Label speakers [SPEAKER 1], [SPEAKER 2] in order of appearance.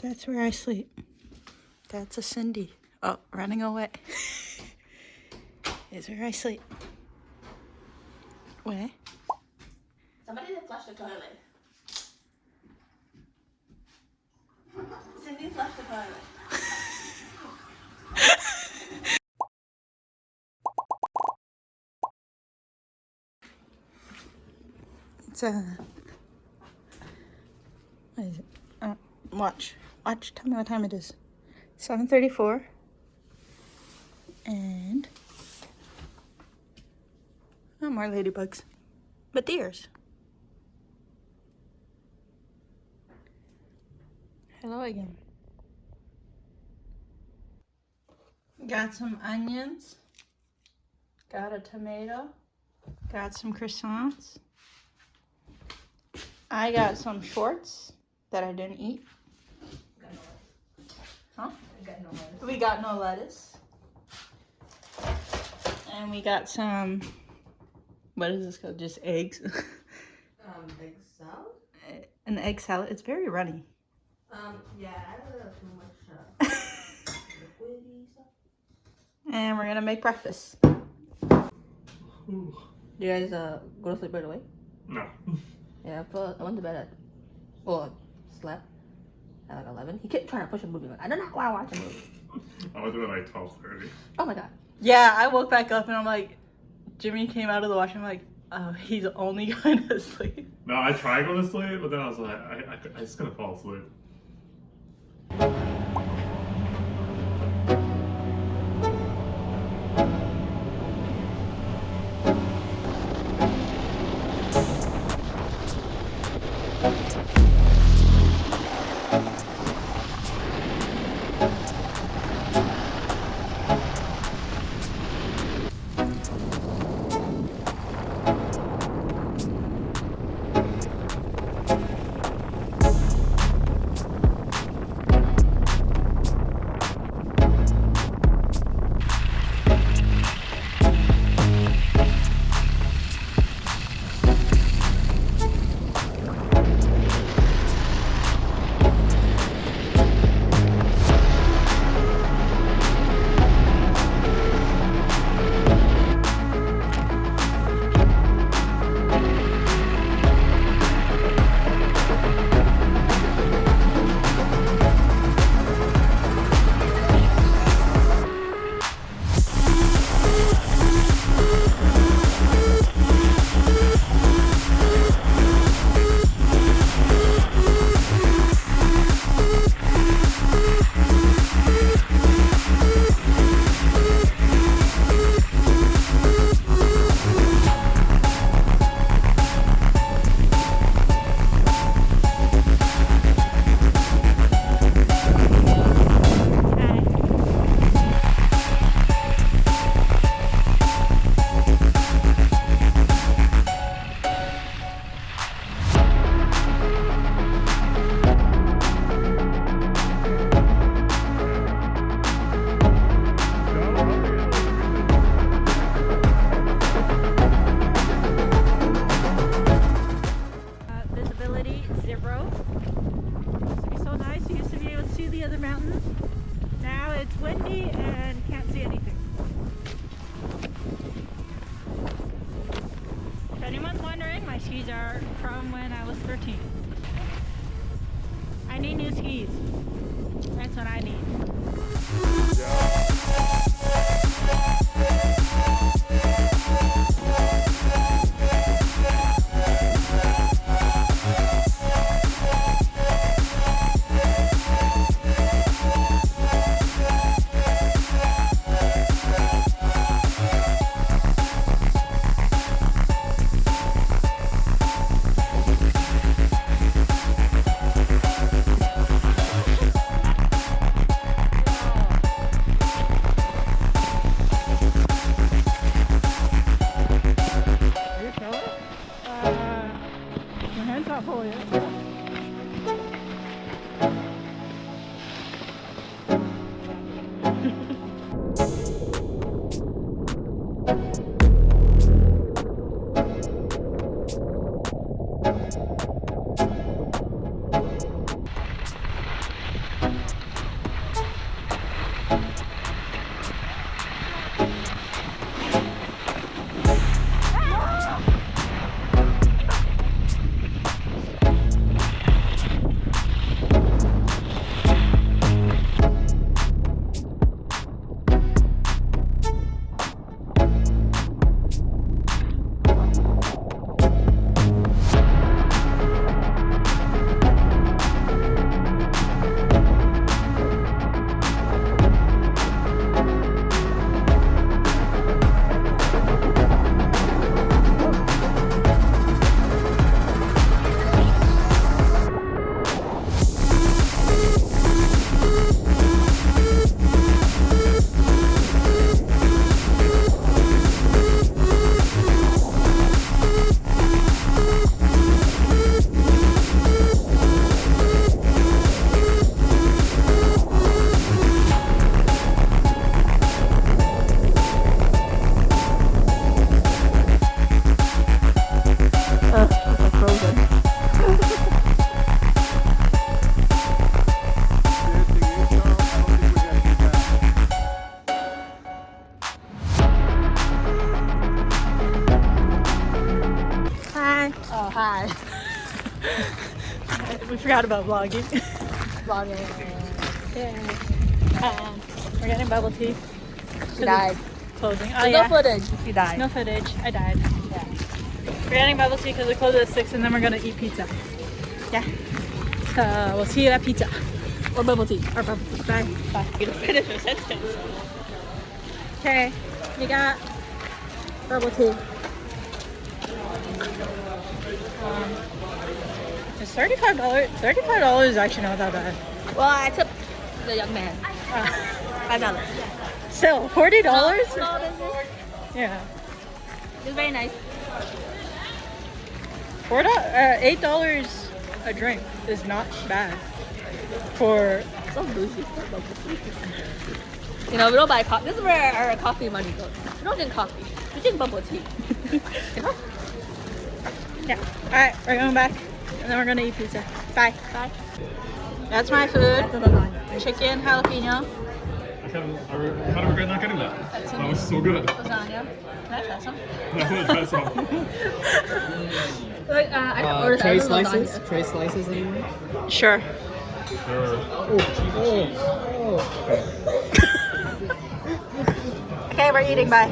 [SPEAKER 1] That's where I sleep. That's a Cindy. Oh, running away. Is where I sleep. Where?
[SPEAKER 2] Somebody did flush the toilet. Cindy flushed the toilet.
[SPEAKER 1] It's what is it? Watch. Tell me what time it is. 7:34. And oh, more ladybugs, but deers. Hello again. Got some onions. Got a tomato. Got some croissants. I got some shorts that I didn't eat. Huh? We got no lettuce. And we got some, what is this called? Just eggs.
[SPEAKER 2] Egg salad?
[SPEAKER 1] An egg salad. It's very runny.
[SPEAKER 2] Yeah, I don't know too much liquidy stuff.
[SPEAKER 1] And we're gonna make breakfast.
[SPEAKER 2] You guys go to sleep right away?
[SPEAKER 3] No.
[SPEAKER 2] Yeah, I went to bed at, slept at like 11. He kept trying to push a movie. Like, I do not want to watch a movie.
[SPEAKER 3] I went to bed at like 12:30.
[SPEAKER 2] Oh my god.
[SPEAKER 1] Yeah, I woke back up and I'm like, Jimmy came out of the washroom. I'm like, oh, he's only going to sleep.
[SPEAKER 3] No, I tried going to sleep, but then I was like, I just gonna fall asleep.
[SPEAKER 1] Visibility 0. Used to be so nice. You used to be able to see the other mountains. Now it's windy and can't see anything. If anyone's wondering, my skis are from when I was 13. I need new skis. That's what I need. Hi.
[SPEAKER 2] Oh, hi.
[SPEAKER 1] We forgot about vlogging.
[SPEAKER 2] Vlogging.
[SPEAKER 1] We're getting bubble tea.
[SPEAKER 2] She died.
[SPEAKER 1] Closing. Oh
[SPEAKER 2] No
[SPEAKER 1] yeah.
[SPEAKER 2] footage. She died.
[SPEAKER 1] No footage. I died.
[SPEAKER 2] Yeah.
[SPEAKER 1] We're getting bubble tea because we close at 6 and then we're gonna eat pizza. Yeah. So we'll see you at pizza.
[SPEAKER 2] Or bubble tea.
[SPEAKER 1] Or bubble tea. Bye. Bye. You don't finish your sentence. Okay. You got bubble tea. It's $35. $35 is actually not that bad.
[SPEAKER 2] Well, I took the young man. $5.
[SPEAKER 1] Still, $40?
[SPEAKER 2] Small business.
[SPEAKER 1] Yeah.
[SPEAKER 2] It's very nice.
[SPEAKER 1] $8 a drink is not bad for
[SPEAKER 2] So bougie. So bubble tea. You know, we don't buy coffee. This is where our coffee money goes. We don't drink coffee. We drink bubble tea. You know?
[SPEAKER 1] yeah. All right, we're going back and then we're gonna eat pizza. Bye.
[SPEAKER 2] Bye.
[SPEAKER 1] That's my food.
[SPEAKER 2] That's another one.
[SPEAKER 1] Chicken jalapeno.
[SPEAKER 3] I kind of regret not getting that. That was so good.
[SPEAKER 2] Lasagna. Can I try some?
[SPEAKER 3] No, that's all.
[SPEAKER 2] Like, I don't order
[SPEAKER 4] Tray
[SPEAKER 2] that.
[SPEAKER 4] slices? Tray slices anyway?
[SPEAKER 1] Sure.
[SPEAKER 3] Sure.
[SPEAKER 1] Okay, we're eating. Bye.